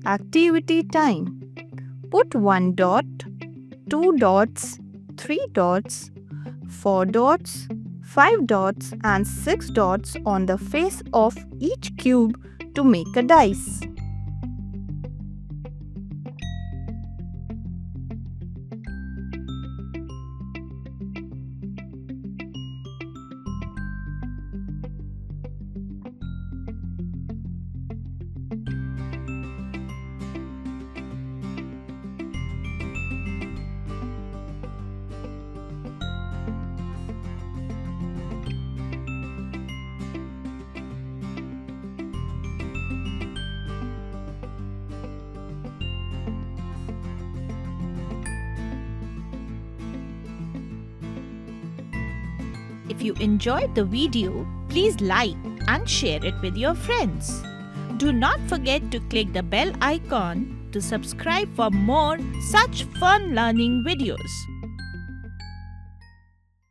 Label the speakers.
Speaker 1: Activity time. Put 1 dot, 2 dots, 3 dots, 4 dots, 5 dots and 6 dots on the face of each cube to make a dice.
Speaker 2: If you enjoyed the video, please like and share it with your friends. Do not forget to click the bell icon to subscribe for more such fun learning videos.